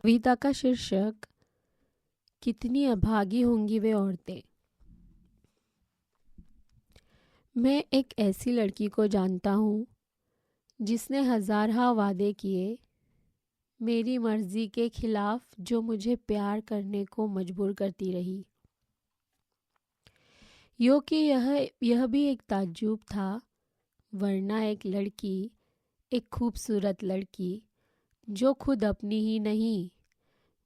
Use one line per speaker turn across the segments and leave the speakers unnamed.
कविता का शीर्षक कितनी अभागी होंगी वे औरतें। मैं एक ऐसी लड़की को जानता हूँ जिसने हजारहा वादे किए, मेरी मर्जी के खिलाफ, जो मुझे प्यार करने को मजबूर करती रही। यो कि यह भी एक ताज्जुब था, वरना एक लड़की, एक खूबसूरत लड़की जो खुद अपनी ही नहीं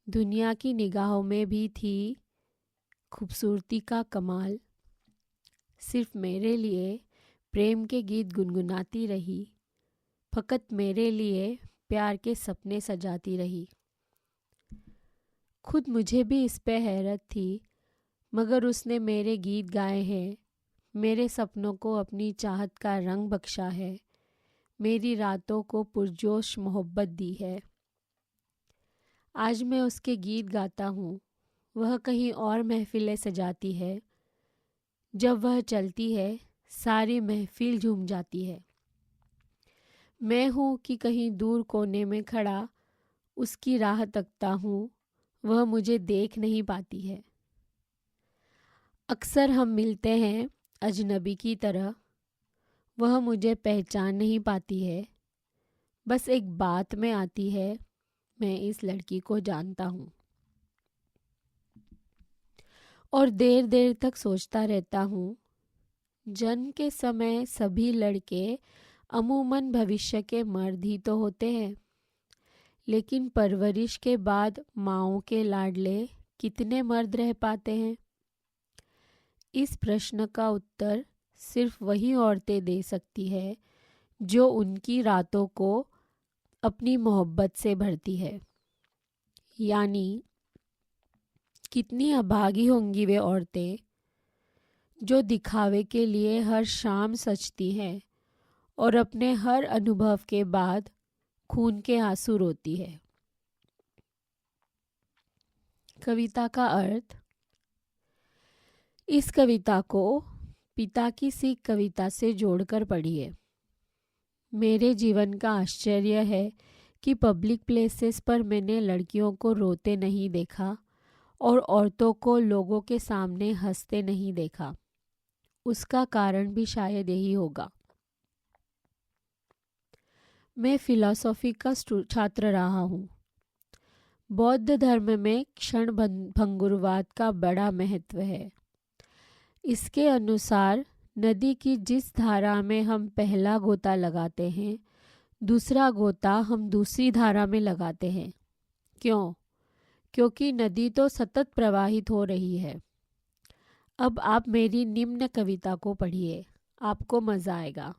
दुनिया की निगाहों में भी थी खूबसूरती का कमाल, सिर्फ मेरे लिए प्रेम के गीत गुनगुनाती रही, फकत मेरे लिए प्यार के सपने सजाती रही। खुद मुझे भी इस पे हैरत थी, मगर उसने मेरे गीत गाए हैं, मेरे सपनों को अपनी चाहत का रंग बख्शा है, मेरी रातों को पुरजोश मोहब्बत दी है। आज मैं उसके गीत गाता हूँ, वह कहीं और महफिलें सजाती है। जब वह चलती है, सारी महफिल झूम जाती है। मैं हूँ कि कहीं दूर कोने में खड़ा उसकी राह तकता हूँ, वह मुझे देख नहीं पाती है। अक्सर हम मिलते हैं अजनबी की तरह, वह मुझे पहचान नहीं पाती है। बस एक बात में आती है, मैं इस लड़की को जानता हूँ। और देर देर तक सोचता रहता हूँ, जन्म के समय सभी लड़के अमूमन भविष्य के मर्द ही तो होते हैं, लेकिन परवरिश के बाद माँओं के लाडले कितने मर्द रह पाते हैं? इस प्रश्न का उत्तर सिर्फ वही औरतें दे सकती है जो उनकी रातों को अपनी मोहब्बत से भरती है। यानी कितनी अभागी होंगी वे औरतें जो दिखावे के लिए हर शाम सजती हैं और अपने हर अनुभव के बाद खून के आंसू रोती है। कविता का अर्थ। इस कविता को पिता की सीख कविता से जोड़कर पढ़िए। मेरे जीवन का आश्चर्य है कि पब्लिक प्लेसेस पर मैंने लड़कियों को रोते नहीं देखा और औरतों को लोगों के सामने हंसते नहीं देखा। उसका कारण भी शायद यही होगा। मैं फिलॉसफी का छात्र रहा हूँ। बौद्ध धर्म में क्षण भंगुरवाद का बड़ा महत्व है। इसके अनुसार नदी की जिस धारा में हम पहला गोता लगाते हैं, दूसरा गोता हम दूसरी धारा में लगाते हैं। क्यों? क्योंकि नदी तो सतत प्रवाहित हो रही है। अब आप मेरी निम्न कविता को पढ़िए, आपको मज़ा आएगा।